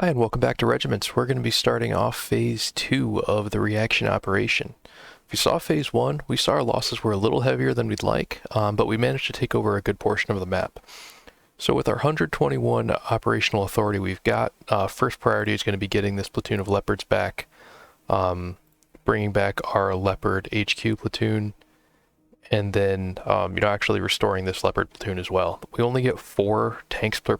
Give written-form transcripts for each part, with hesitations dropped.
Hi, and welcome back to Regiments. We're going to be starting off Phase 2 of the reaction operation. If you saw Phase 1, we saw our losses were a little heavier than we'd like, but we managed to take over a good portion of the map. So with our 121 operational authority we've got, first priority is going to be getting this platoon of Leopards back, bringing back our Leopard HQ platoon, and then actually restoring this Leopard platoon as well. We only get 4 tanks per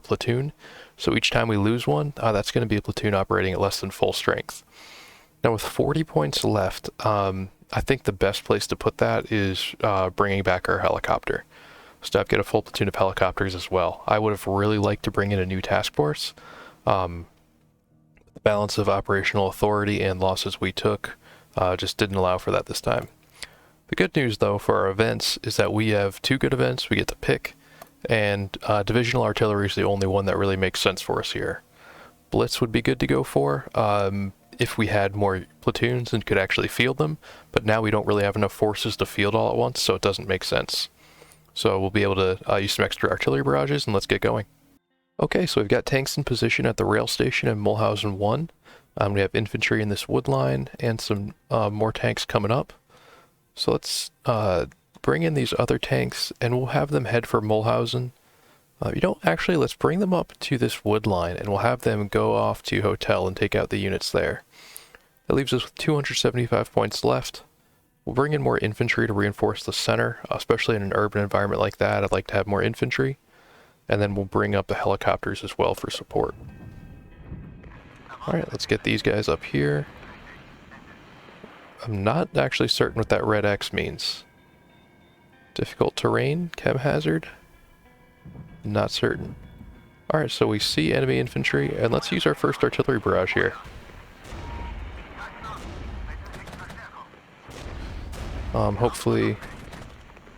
platoon, so each time we lose one, that's going to be a platoon operating at less than full strength. Now with 40 points left, I think the best place to put that is bringing back our helicopter. So I've got a full platoon of helicopters as well. I would have really liked to bring in a new task force. The balance of operational authority and losses we took just didn't allow for that this time. The good news, though, for our events is that we have 2 good events we get to pick, and divisional artillery is the only one that really makes sense for us here. Blitz would be good to go for if we had more platoons and could actually field them, but now we don't really have enough forces to field all at once, so it doesn't make sense. So we'll be able to use some extra artillery barrages, and let's get going. Okay, so we've got tanks in position at the rail station in Mulhausen 1. We have infantry in this wood line, and some more tanks coming up. So let's bring in these other tanks, and we'll have them head for Mulhausen. Let's bring them up to this wood line, and we'll have them go off to Hotel and take out the units there. That leaves us with 275 points left. We'll bring in more infantry to reinforce the center, especially in an urban environment like that. I'd like to have more infantry. And then we'll bring up the helicopters as well for support. Alright, let's get these guys up here. I'm not actually certain what that red X means. Difficult terrain, chem hazard? Not certain. Alright, so we see enemy infantry, and let's use our first artillery barrage here. Hopefully...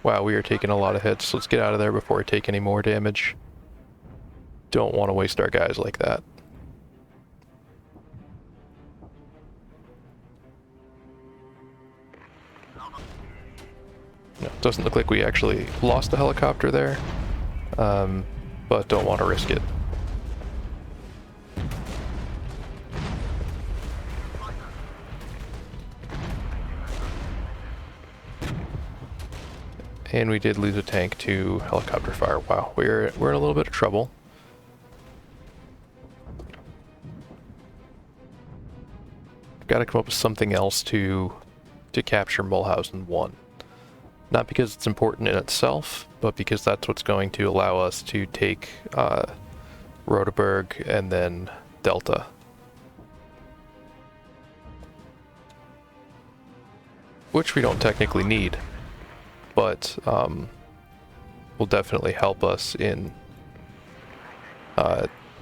Wow, we are taking a lot of hits. Let's get out of there before we take any more damage. Don't want to waste our guys like that. No, it doesn't look like we actually lost a helicopter there, but don't want to risk it. And we did lose a tank to helicopter fire. Wow, we're in a little bit of trouble. Got to come up with something else to capture Mulhausen 1. Not because it's important in itself, but because that's what's going to allow us to take Rodeberg and then Delta. Which we don't technically need, but will definitely help us in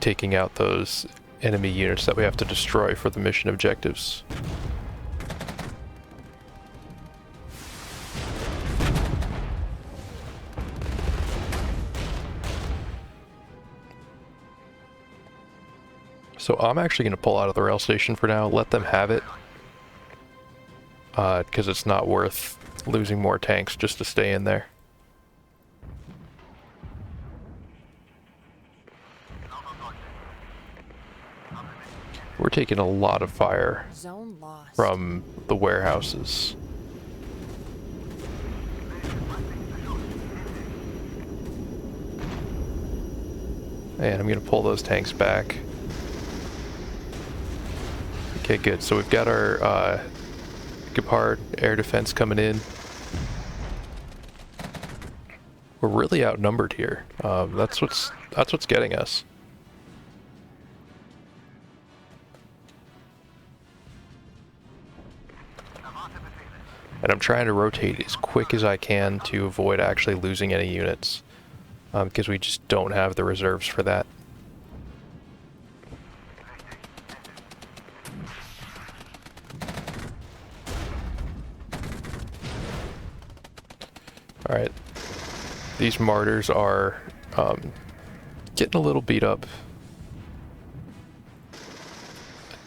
taking out those enemy units that we have to destroy for the mission objectives. So I'm actually going to pull out of the rail station for now, let them have it, because it's not worth losing more tanks just to stay in there. We're taking a lot of fire from the warehouses. And I'm going to pull those tanks back. Okay, good. So we've got our Gepard air defense coming in. We're really outnumbered here. That's what's getting us. And I'm trying to rotate as quick as I can to avoid actually losing any units, because we just don't have the reserves for that. Alright, these martyrs are getting a little beat up.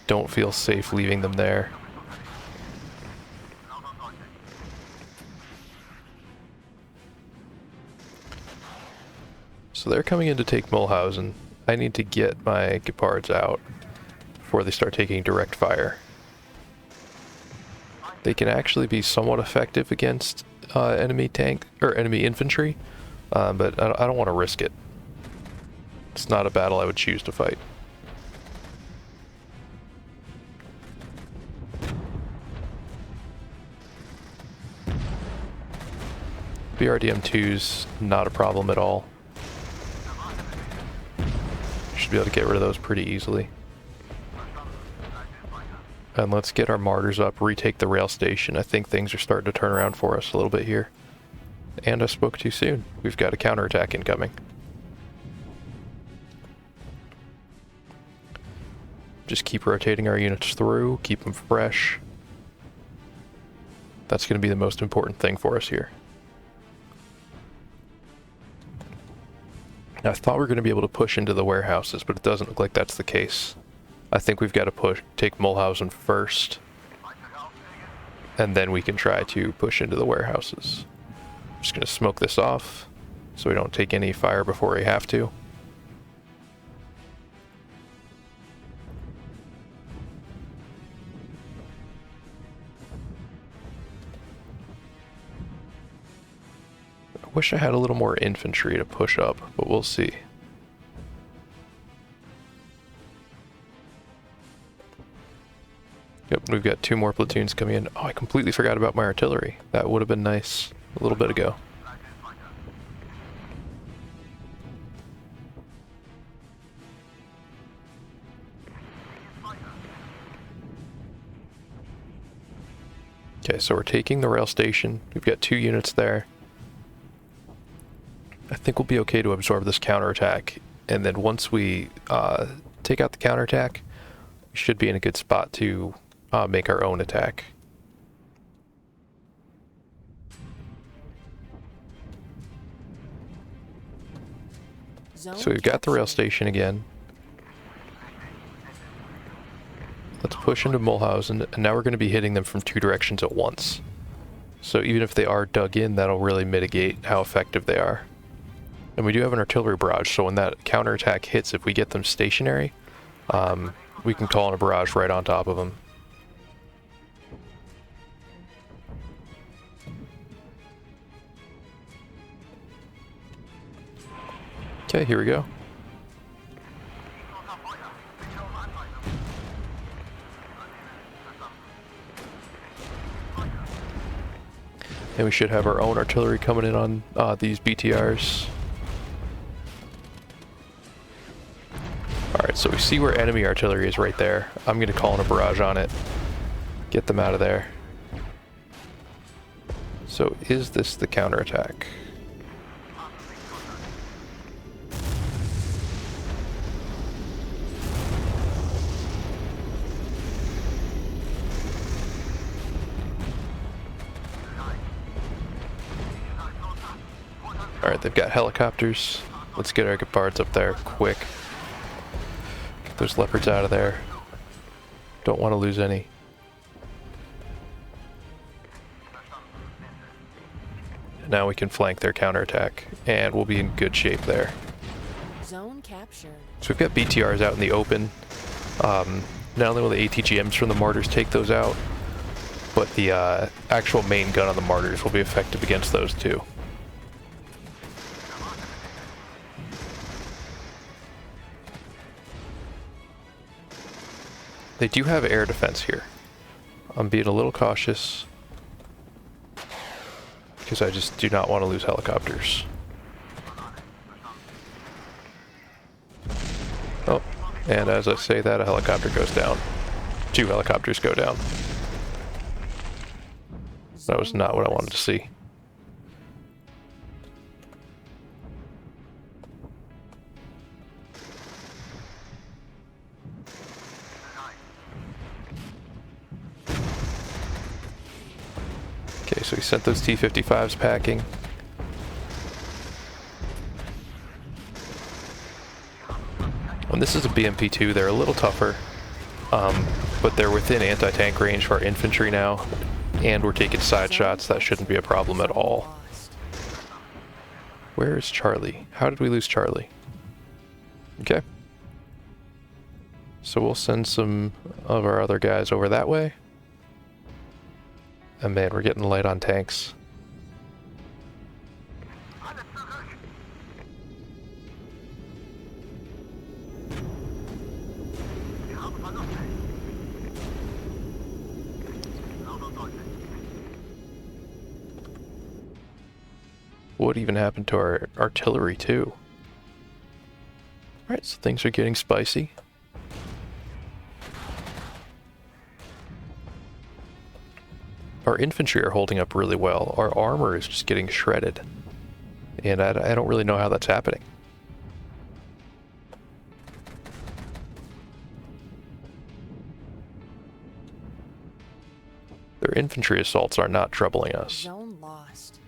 Don't feel safe leaving them there. So they're coming in to take Mulhausen. I need to get my Gepards out before they start taking direct fire. They can actually be somewhat effective against enemy tank or enemy infantry, but I don't want to risk it. It's not a battle I would choose to fight. BRDM2's not a problem at all. Should be able to get rid of those pretty easily. And let's get our martyrs up, retake the rail station. I think things are starting to turn around for us a little bit here. And I spoke too soon. We've got a counterattack incoming. Just keep rotating our units through, keep them fresh. That's going to be the most important thing for us here. Now, I thought we were going to be able to push into the warehouses, but it doesn't look like that's the case. I think we've got to take Mulhausen first, and then we can try to push into the warehouses. Just going to smoke this off so we don't take any fire before we have to. I wish I had a little more infantry to push up, but we'll see. Yep, we've got 2 more platoons coming in. Oh, I completely forgot about my artillery. That would have been nice a little bit ago. Okay, so we're taking the rail station. We've got 2 units there. I think we'll be okay to absorb this counterattack, and then once we take out the counterattack, we should be in a good spot to make our own attack. So we've got the rail station again. Let's push into Mulhausen, and now we're going to be hitting them from 2 directions at once. So even if they are dug in, that'll really mitigate how effective they are. And we do have an artillery barrage, so when that counterattack hits, if we get them stationary, we can call in a barrage right on top of them. Okay, here we go. And we should have our own artillery coming in on these BTRs. Alright, so we see where enemy artillery is right there. I'm going to call in a barrage on it. Get them out of there. So is this the counterattack? Alright, they've got helicopters. Let's get our Gepards up there quick. Get those leopards out of there. Don't want to lose any. Now we can flank their counterattack, and we'll be in good shape there. Zone captured. So we've got BTRs out in the open. Not only will the ATGMs from the mortars take those out, but the actual main gun on the mortars will be effective against those too. They do have air defense here. I'm being a little cautious because I just do not want to lose helicopters. Oh, and as I say that, a helicopter goes down. 2 helicopters go down. That was not what I wanted to see. Okay, so we sent those T-55s packing. And this is a BMP-2, they're a little tougher, but they're within anti-tank range for our infantry now, and we're taking side shots. That shouldn't be a problem at all. Where is Charlie? How did we lose Charlie? Okay. So we'll send some of our other guys over that way. And man, we're getting light on tanks. What even happened to our artillery too? Alright, so things are getting spicy. Our infantry are holding up really well. Our armor is just getting shredded. And I don't really know how that's happening. Their infantry assaults are not troubling us. Zone lost.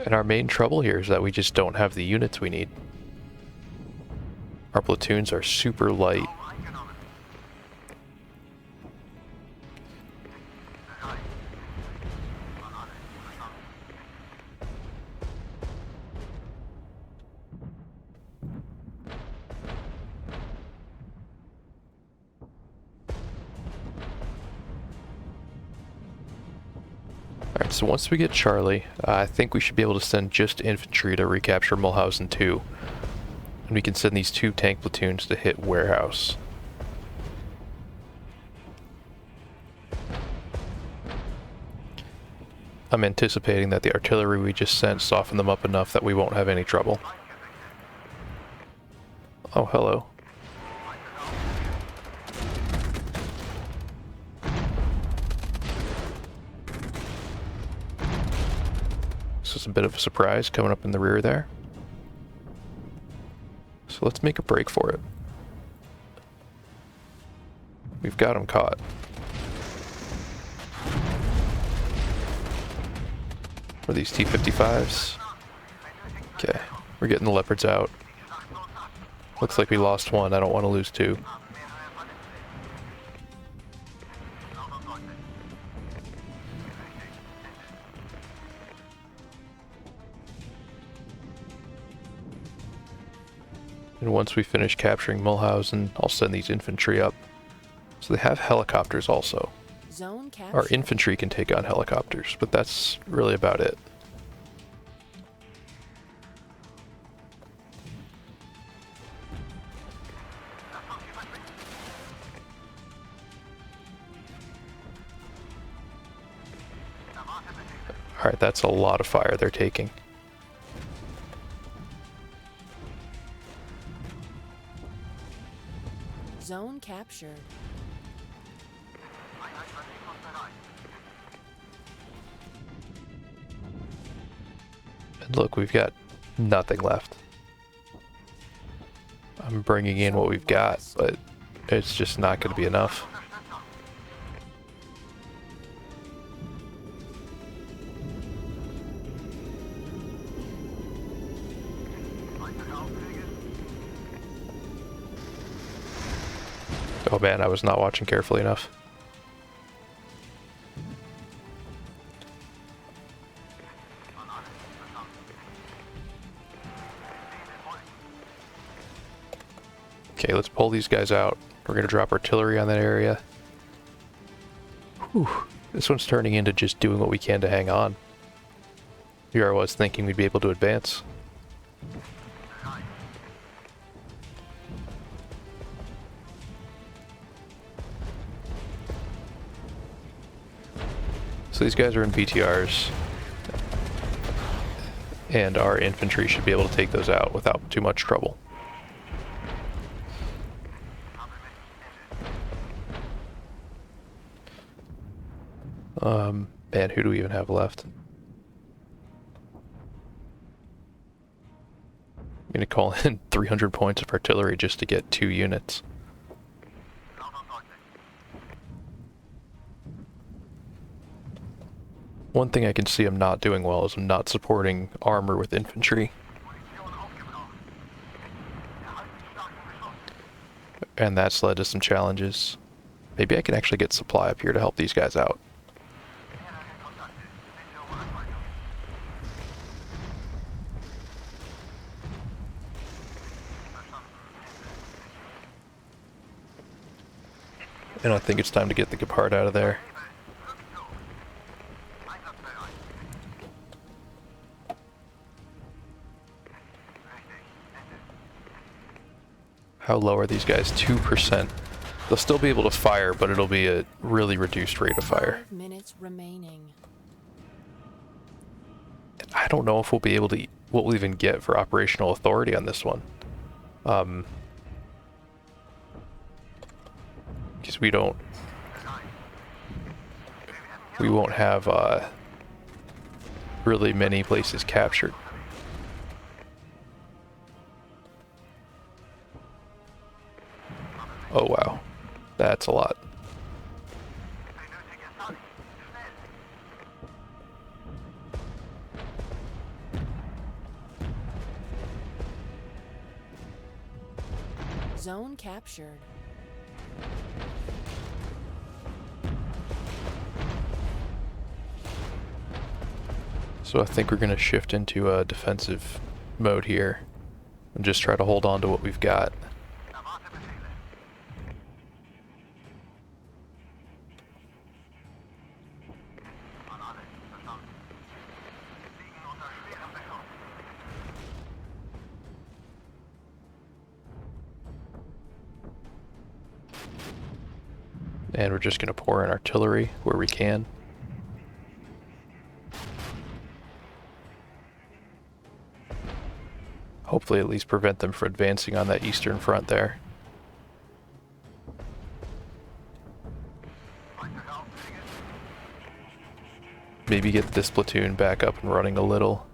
And our main trouble here is that we just don't have the units we need. Our platoons are super light. Alright, so once we get Charlie, I think we should be able to send just infantry to recapture Mulhausen 2. And we can send these 2 tank platoons to hit Warehouse. I'm anticipating that the artillery we just sent softened them up enough that we won't have any trouble. Oh, hello. This is a bit of a surprise coming up in the rear there. So let's make a break for it. We've got him caught. Are these T-55s? Okay, we're getting the Leopards out. Looks like we lost one. I don't want to lose 2. And once we finish capturing Mulhausen, I'll send these infantry up. So they have helicopters also. Zone captured. Our infantry can take on helicopters, but that's really about it. Alright, that's a lot of fire they're taking. Zone captured. And look, we've got nothing left. I'm bringing in what we've got, but it's just not going to be enough. Oh man, I was not watching carefully enough. Okay, let's pull these guys out. We're gonna drop artillery on that area. Whew. This one's turning into just doing what we can to hang on. Here I was thinking we'd be able to advance. So these guys are in VTRs, and our infantry should be able to take those out without too much trouble. Man, who do we even have left? I'm gonna call in 300 points of artillery just to get 2 units. One thing I can see I'm not doing well is I'm not supporting armor with infantry. and that's led to some challenges. Maybe I can actually get supply up here to help these guys out. And I think it's time to get the Gepard out of there. How low are these guys? 2%. They'll still be able to fire, but it'll be a really reduced rate of fire. 5 minutes remaining. I don't know if we'll be able to, what we'll even get for operational authority on this one. Because we won't have really many places captured. Oh wow, that's a lot. Zone captured. So I think we're going to shift into a defensive mode here and just try to hold on to what we've got. And we're just going to pour in artillery where we can. Hopefully at least prevent them from advancing on that eastern front there. Maybe get this platoon back up and running a little.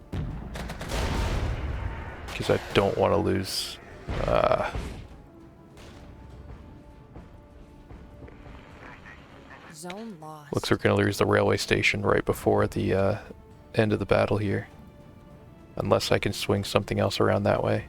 Because I don't want to lose... Zone lost. Looks like we're going to lose the railway station right before the end of the battle here. Unless I can swing something else around that way.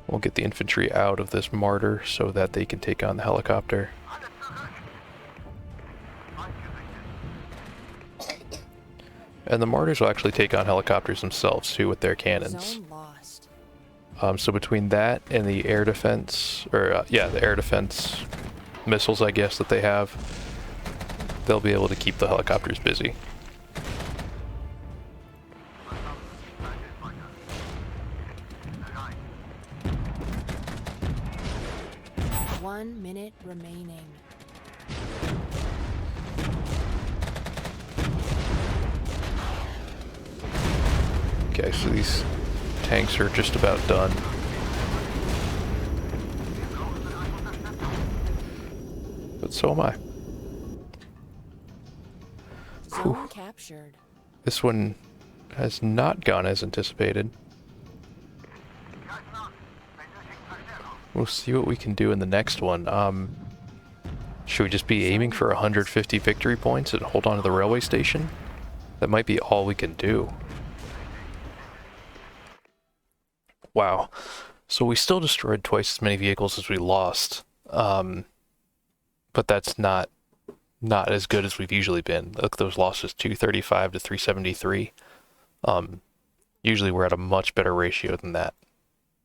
We'll get the infantry out of this mortar so that they can take on the helicopter. And the mortars will actually take on helicopters themselves too with their cannons. Zone lost. So between that and the air defense, or the air defense missiles, I guess, that they have, they'll be able to keep the helicopters busy. One minute remaining. Okay, so these tanks are just about done. But so am I. Zone captured. This one has not gone as anticipated. We'll see what we can do in the next one. Should we just be aiming for 150 victory points and hold on to the railway station? That might be all we can do. Wow. So we still destroyed twice as many vehicles as we lost. But that's not as good as we've usually been. Look, those losses 235 to 373. Usually we're at a much better ratio than that.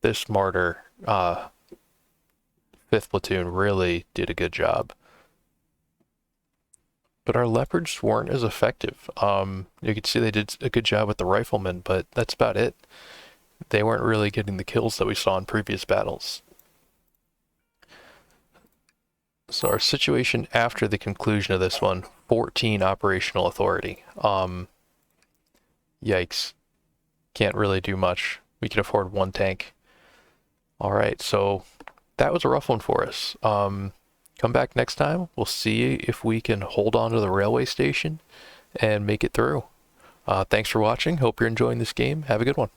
This martyr 5th platoon really did a good job. But our leopards weren't as effective. You could see they did a good job with the riflemen, but that's about it. They weren't really getting the kills that we saw in previous battles. So our situation after the conclusion of this one, 14 operational authority. Yikes. Can't really do much. We can afford 1 tank. Alright, so that was a rough one for us. Come back next time. We'll see if we can hold on to the railway station and make it through. Thanks for watching. Hope you're enjoying this game. Have a good one.